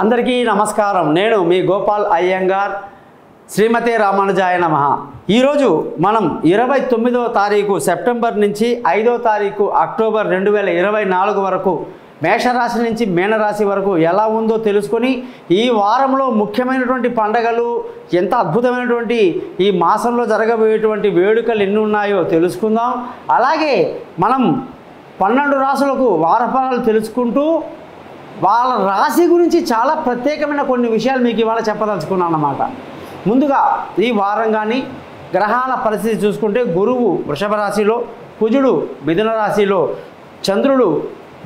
అందరికీ నమస్కారం. నేను మీ గోపాల్ అయ్యంగార్. శ్రీమతే రామానుజాయ నమః. ఈరోజు మనం 29వ తారీఖు సెప్టెంబర్ నుంచి 5వ తారీఖు అక్టోబర్ 2024 వరకు మేషరాశి నుంచి మీనరాశి వరకు ఎలా ఉందో తెలుసుకొని ఈ వారంలో ముఖ్యమైనటువంటి పండగలు, ఎంత అద్భుతమైనటువంటి ఈ మాసంలో జరగబోయేటువంటి వేడుకలు ఎన్ని ఉన్నాయో తెలుసుకుందాం. అలాగే మనం 12 రాశులకు వారఫలాలు తెలుసుకుంటూ వాళ్ళ రాశి గురించి చాలా ప్రత్యేకమైన కొన్ని విషయాలు మీకు ఇవాళ చెప్పదలుచుకున్నాను అన్నమాట. ముందుగా ఈ వారం కానీ గ్రహాల పరిస్థితి చూసుకుంటే గురువు వృషభ రాశిలో, కుజుడు మిథున రాశిలో, చంద్రుడు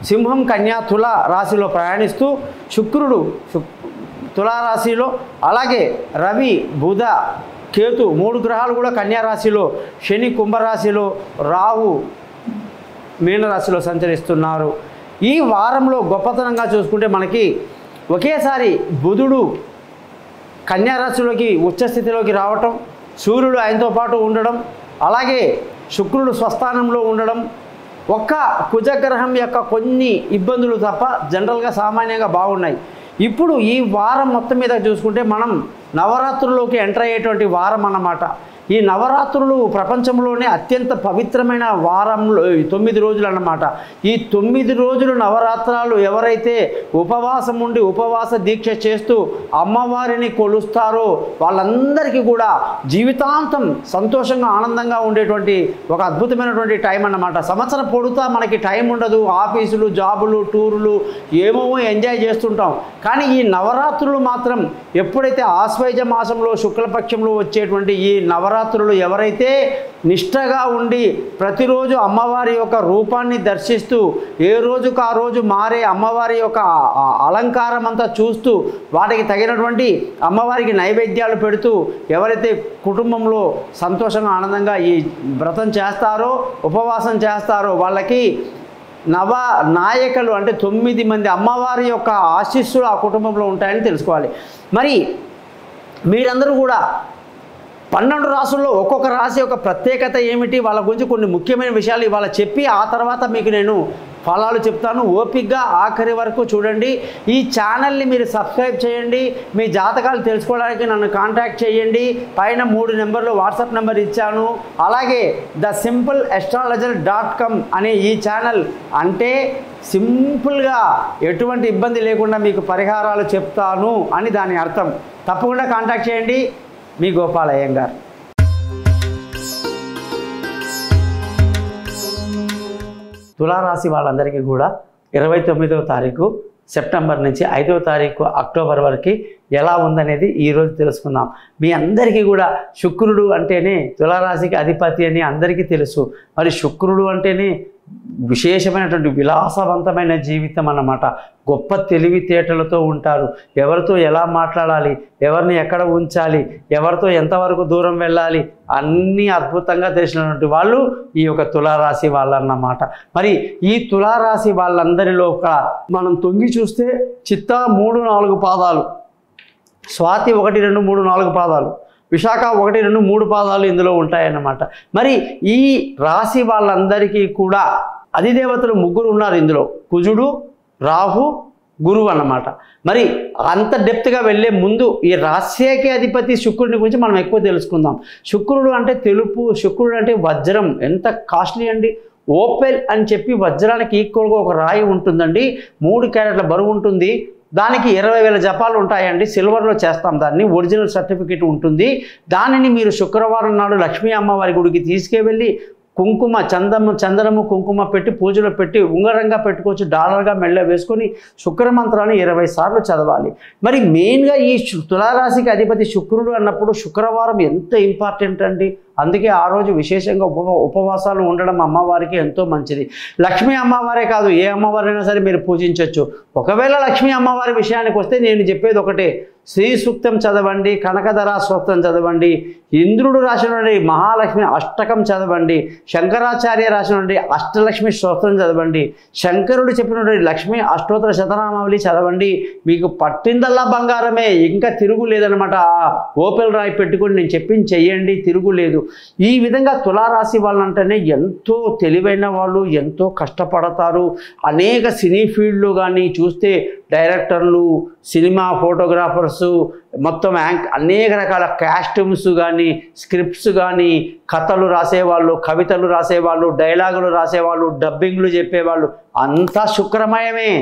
సింహం కన్యా తుల రాశిలో ప్రయాణిస్తూ, శుక్రుడు తులారాశిలో, అలాగే రవి బుధ కేతు 3 గ్రహాలు కూడా కన్యా రాశిలో, శని కుంభరాశిలో, రాహు మీనరాశిలో సంచరిస్తున్నారు. ఈ వారంలో గొప్పతనంగా చూసుకుంటే మనకి ఒకేసారి బుధుడు కన్యారాశిలోకి ఉచ్చస్థితిలోకి రావటం, సూర్యుడు ఆయనతో పాటు ఉండడం, అలాగే శుక్రుడు స్వస్థానంలో ఉండడం, ఒక్క కుజగ్రహం యొక్క కొన్ని ఇబ్బందులు తప్ప జనరల్గా సామాన్యంగా బాగున్నాయి. ఇప్పుడు ఈ వారం మొత్తం మీద చూసుకుంటే మనం నవరాత్రుల్లోకి ఎంటర్ అయ్యేటువంటి వారం అన్నమాట. ఈ నవరాత్రులు ప్రపంచంలోనే అత్యంత పవిత్రమైన వారంలో 9 రోజులు అన్నమాట. ఈ 9 రోజులు నవరాత్రాలు ఎవరైతే ఉపవాసం ఉండి ఉపవాస దీక్ష చేస్తూ అమ్మవారిని కొలుస్తారో వాళ్ళందరికీ కూడా జీవితాంతం సంతోషంగా ఆనందంగా ఉండేటువంటి ఒక అద్భుతమైనటువంటి టైం అన్నమాట. సంవత్సరం పొడుతా మనకి టైం ఉండదు. ఆఫీసులు, జాబులు, టూర్లు ఏమో ఎంజాయ్ చేస్తుంటాం. కానీ ఈ నవరాత్రులు మాత్రం ఎప్పుడైతే ఆశ్వయుజ మాసంలో శుక్లపక్షంలో వచ్చేటువంటి ఈ నవరాత్రులు ఎవరైతే నిష్ఠగా ఉండి ప్రతిరోజు అమ్మవారి యొక్క రూపాన్ని దర్శిస్తూ ఏ రోజుకు ఆ రోజు మారే అమ్మవారి యొక్క అలంకారం అంతా చూస్తూ వాటికి తగినటువంటి అమ్మవారికి నైవేద్యాలు పెడుతూ ఎవరైతే కుటుంబంలో సంతోషంగా ఆనందంగా ఈ వ్రతం చేస్తారో, ఉపవాసం చేస్తారో వాళ్ళకి నవ నాయకులు అంటే 9 మంది అమ్మవారి యొక్క ఆశీస్సులు ఆ కుటుంబంలో ఉంటాయని తెలుసుకోవాలి. మరి మీరందరూ కూడా 12 రాశుల్లో ఒక్కొక్క రాశి యొక్క ప్రత్యేకత ఏమిటి, వాళ్ళ గురించి కొన్ని ముఖ్యమైన విషయాలు ఇవాళ చెప్పి ఆ తర్వాత మీకు నేను ఫలాలు చెప్తాను. ఓపికగా ఆఖరి వరకు చూడండి. ఈ ఛానల్ని మీరు సబ్స్క్రైబ్ చేయండి. మీ జాతకాలు తెలుసుకోవడానికి నన్ను కాంటాక్ట్ చేయండి. పైన 3 నెంబర్లు వాట్సాప్ నెంబర్ ఇచ్చాను. అలాగే thesimpleastrologer.com అనే ఈ ఛానల్ అంటే సింపుల్గా ఎటువంటి ఇబ్బంది లేకుండా మీకు పరిహారాలు చెప్తాను అని దాని అర్థం. తప్పకుండా కాంటాక్ట్ చేయండి. మీ గోపాల్ అయ్యంగార్. తులారాశి వాళ్ళందరికీ కూడా 29వ తారీఖు సెప్టెంబర్ నుంచి 5వ తారీఖు అక్టోబర్ వరకు ఎలా ఉందనేది ఈరోజు తెలుసుకుందాం. మీ అందరికీ కూడా శుక్రుడు అంటేనే తులారాశికి అధిపతి అని అందరికీ తెలుసు. మరి శుక్రుడు అంటేనే విశేషమైనటువంటి విలాసవంతమైన జీవితం అన్నమాట. గొప్ప తెలివితేటలతో ఉంటారు. ఎవరితో ఎలా మాట్లాడాలి, ఎవరిని ఎక్కడ ఉంచాలి, ఎవరితో ఎంతవరకు దూరం వెళ్ళాలి అన్నీ అద్భుతంగా తెలిసినటువంటి వాళ్ళు ఈ యొక్క తులారాశి వాళ్ళన్నమాట. మరి ఈ తులారాశి వాళ్ళందరిలో మనం తొంగి చూస్తే చిత్తా 3, 4 పాదాలు, స్వాతి 1, 2, 3, 4 పాదాలు, విశాఖ 1, 2, 3 పాదాలు ఇందులో ఉంటాయన్నమాట. మరి ఈ రాశి వాళ్ళందరికీ కూడా అధిదేవతలు 3 ఉన్నారు ఇందులో, కుజుడు, రాహు, గురువు అన్నమాట. మరి అంత డెప్త్గా వెళ్ళే ముందు ఈ రాశికి అధిపతి శుక్రుడిని గురించి మనం ఎక్కువ తెలుసుకుందాం. శుక్రుడు అంటే తెలుపు, శుక్రుడు అంటే వజ్రం. ఎంత కాస్ట్లీ అండి. ఓపెల్ అని చెప్పి వజ్రానికి ఈక్వల్గా ఒక రాయి ఉంటుందండి. 3 క్యారెట్ల బరువు ఉంటుంది. దానికి 20,000 జపాలు ఉంటాయండి. సిల్వర్లో చేస్తాం దాన్ని. ఒరిజినల్ సర్టిఫికేట్ ఉంటుంది. దానిని మీరు శుక్రవారం నాడు లక్ష్మీ అమ్మవారి గుడికి తీసుకువెళ్ళి కుంకుమ, చందనము కుంకుమ పెట్టి పూజలో పెట్టి ఉంగరంగా పెట్టుకోవచ్చు. డాలర్గా మెళ్ళ వేసుకొని శుక్రమంత్రాన్ని 20 సార్లు చదవాలి. మరి మెయిన్గా ఈ తులారాశికి అధిపతి శుక్రుడు అన్నప్పుడు శుక్రవారం ఎంత ఇంపార్టెంట్ అండి. అందుకే ఆ రోజు విశేషంగా ఉపవాసాలు ఉండడం అమ్మవారికి ఎంతో మంచిది. లక్ష్మీ అమ్మవారే కాదు, ఏ అమ్మవారైనా సరే మీరు పూజించవచ్చు. ఒకవేళ లక్ష్మీ అమ్మవారి విషయానికి వస్తే నేను చెప్పేది ఒకటే, శ్రీ సూక్తం చదవండి, కనకధరా స్తోత్రం చదవండి, ఇంద్రుడు రాసినటువంటి మహాలక్ష్మి అష్టకం చదవండి, శంకరాచార్య రాసినటువంటి అష్టలక్ష్మి స్తోత్రం చదవండి, శంకరుడు చెప్పినటువంటి లక్ష్మీ అష్టోత్తర శతనామావళి చదవండి. మీకు పట్టిందల్లా బంగారమే, ఇంకా తిరుగులేదనమాట. ఓపెల్ రాయి పెట్టుకొని నేను చెప్పింది చెయ్యండి, తిరుగులేదు. ఈ విధంగా తులారాశి వాళ్ళంటేనే ఎంతో తెలివైన వాళ్ళు, ఎంతో కష్టపడతారు. అనేక సినీ ఫీల్డ్లో కానీ చూస్తే డైరెక్టర్లు, సినిమా ఫోటోగ్రాఫర్సు, మొత్తం అనేక రకాల కాస్ట్యూమ్స్ కానీ, స్క్రిప్ట్స్ కానీ, కథలు రాసేవాళ్ళు, కవితలు రాసేవాళ్ళు, డైలాగులు రాసేవాళ్ళు, డబ్బింగ్లు చెప్పేవాళ్ళు అంతా శుక్రమయమే.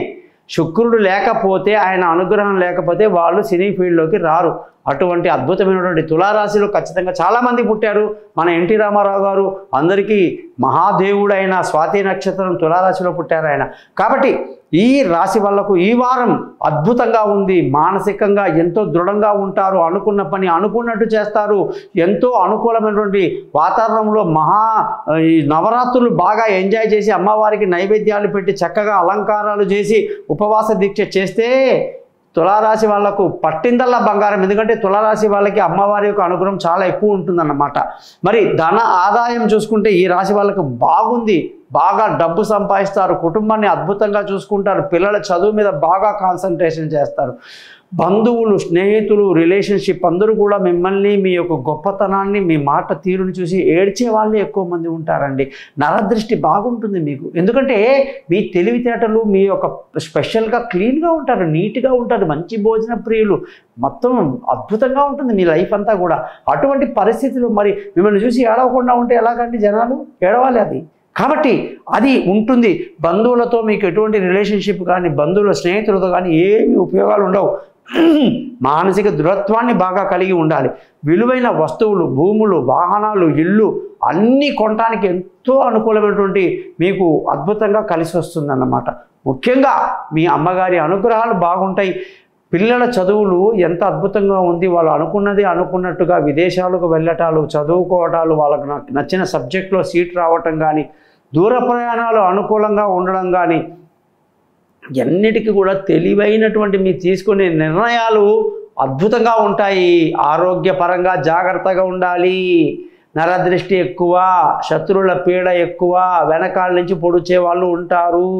శుక్రుడు లేకపోతే, ఆయన అనుగ్రహం లేకపోతే వాళ్ళు సినీ ఫీల్డ్లోకి రారు. అటువంటి అద్భుతమైనటువంటి తులారాశిలో ఖచ్చితంగా చాలామంది పుట్టారు. మన ఎన్టీ రామారావు గారు అందరికీ మహాదేవుడైన స్వాతి నక్షత్రం తులారాశిలో పుట్టారు ఆయన. కాబట్టి ఈ రాశి వాళ్ళకు ఈ వారం అద్భుతంగా ఉంది. మానసికంగా ఎంతో దృఢంగా ఉంటారు. అనుకున్న పని అనుకున్నట్టు చేస్తారు. ఎంతో అనుకూలమైనటువంటి వాతావరణంలో ఈ నవరాత్రులు బాగా ఎంజాయ్ చేసి అమ్మవారికి నైవేద్యాలు పెట్టి చక్కగా అలంకారాలు చేసి ఉపవాస దీక్ష చేస్తే తులారాశి వాళ్లకు పట్టిందల్లా బంగారం. ఎందుకంటే తులారాశి వాళ్ళకి అమ్మవారి యొక్క అనుగ్రహం చాలా ఎక్కువ ఉంటుందన్నమాట. మరి ధన ఆదాయం చూసుకుంటే ఈ రాశి వాళ్ళకు బాగుంది. బాగా డబ్బు సంపాదిస్తారు. కుటుంబాన్ని అద్భుతంగా చూసుకుంటారు. పిల్లల చదువు మీద బాగా కాన్సన్ట్రేషన్ చేస్తారు. బంధువులు, స్నేహితులు, రిలేషన్షిప్ అందరూ కూడా మిమ్మల్ని, మీ యొక్క గొప్పతనాన్ని, మీ మాట తీరుని చూసి ఏడ్చే వాళ్ళే ఎక్కువ మంది ఉంటారండి. నరదృష్టి బాగుంటుంది మీకు. ఎందుకంటే మీ తెలివితేటలు, మీ యొక్క స్పెషల్గా క్లీన్గా ఉంటారు, నీట్గా ఉంటారు, మంచి భోజన ప్రియులు, మొత్తం అద్భుతంగా ఉంటుంది మీ లైఫ్ అంతా కూడా. అటువంటి పరిస్థితులు మరి మిమ్మల్ని చూసి ఏడవకుండా ఉంటే ఎలాగండి? జనాలు ఏడవాలి అది. కాబట్టి అది ఉంటుంది. బంధువులతో మీకు ఎటువంటి రిలేషన్షిప్ కానీ, బంధువుల స్నేహితులతో కానీ ఏమి ఉపయోగాలు ఉండవు. మానసిక దృఢత్వాన్ని బాగా కలిగి ఉండాలి. విలువైన వస్తువులు, భూములు, వాహనాలు, ఇల్లు అన్నీ కొనడానికి ఎంతో అనుకూలమైనటువంటి మీకు అద్భుతంగా కలిసి వస్తుందన్నమాట. ముఖ్యంగా మీ అమ్మగారి అనుగ్రహాలు బాగుంటాయి. పిల్లల చదువులు ఎంత అద్భుతంగా ఉంది. వాళ్ళు అనుకున్నది అనుకున్నట్టుగా విదేశాలకు వెళ్ళటాలు, చదువుకోవటాలు, వాళ్ళకు నచ్చిన సబ్జెక్ట్లో సీట్ రావటం కానీ, దూర ప్రయాణాలు అనుకూలంగా ఉండడం కానీ, ఎన్నిటికీ కూడా తెలివైనటువంటి మీరు తీసుకునే నిర్ణయాలు అద్భుతంగా ఉంటాయి. ఆరోగ్యపరంగా జాగ్రత్తగా ఉండాలి. నరదృష్టి ఎక్కువ, శత్రువుల పీడ ఎక్కువ, వెనకాల నుంచి పొడిచే వాళ్ళు ఉంటారు.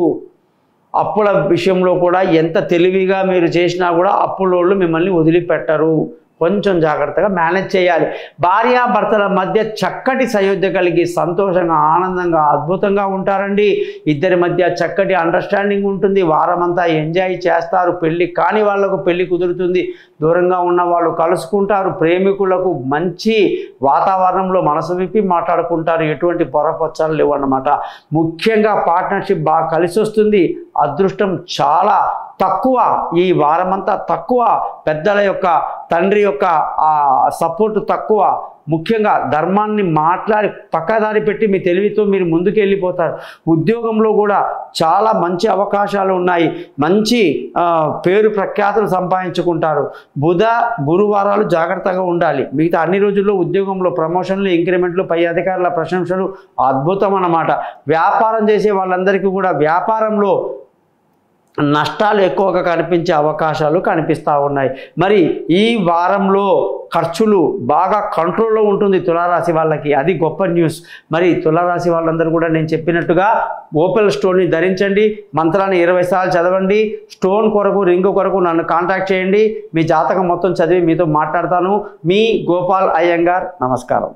అప్పుల విషయంలో కూడా ఎంత తెలివిగా మీరు చేసినా కూడా అప్పులోళ్ళు మిమ్మల్ని వదిలిపెట్టరు. కొంచెం జాగ్రత్తగా మేనేజ్ చేయాలి. భార్యాభర్తల మధ్య చక్కటి సయోధ్య కలిగి సంతోషంగా, ఆనందంగా, అద్భుతంగా ఉంటారండి. ఇద్దరి మధ్య చక్కటి అండర్స్టాండింగ్ ఉంటుంది. వారమంతా ఎంజాయ్ చేస్తారు. పెళ్ళి కాని వాళ్లకు పెళ్ళి కుదురుతుంది. దూరంగా ఉన్న వాళ్ళు కలుసుకుంటారు. ప్రేమికులకు మంచి వాతావరణంలో మనసు విప్పి మాట్లాడుకుంటారు. ఎటువంటి పొరపచ్చాలు లేవు అన్నమాట. ముఖ్యంగా పార్ట్నర్షిప్ బాగా కలిసి వస్తుంది. అదృష్టం చాలా తక్కువ, ఈ వారమంతా తక్కువ. పెద్దల యొక్క, తండ్రి యొక్క సపోర్టు తక్కువ. ముఖ్యంగా ధర్మాన్ని మాట్లాడి పక్కదారి పెట్టి మీ తెలివితో మీరు ముందుకు వెళ్ళిపోతారు. ఉద్యోగంలో కూడా చాలా మంచి అవకాశాలు ఉన్నాయి. మంచి పేరు ప్రఖ్యాతులు సంపాదించుకుంటారు. బుధ గురువారాలు జాగ్రత్తగా ఉండాలి. మిగతా అన్ని రోజుల్లో ఉద్యోగంలో ప్రమోషన్లు, ఇంక్రిమెంట్లు, పై అధికారుల ప్రశంసలు అద్భుతం అన్నమాట. వ్యాపారం చేసే వాళ్ళందరికీ కూడా వ్యాపారంలో నష్టాలు ఎక్కువగా కనిపించే అవకాశాలు కనిపిస్తూ ఉన్నాయి. మరి ఈ వారంలో ఖర్చులు బాగా కంట్రోల్లో ఉంటుంది తులారాశి వాళ్ళకి. అది గొప్ప న్యూస్. మరి తులారాశి వాళ్ళందరూ కూడా నేను చెప్పినట్టుగా ఓపెల్ స్టోన్ని ధరించండి. మంత్రాన్ని 20 సార్లు చదవండి. స్టోన్ కొరకు, రింగు కొరకు నన్ను కాంటాక్ట్ చేయండి. మీ జాతకం మొత్తం చదివి మీతో మాట్లాడతాను. మీ గోపాల్ అయ్యంగార్. నమస్కారం.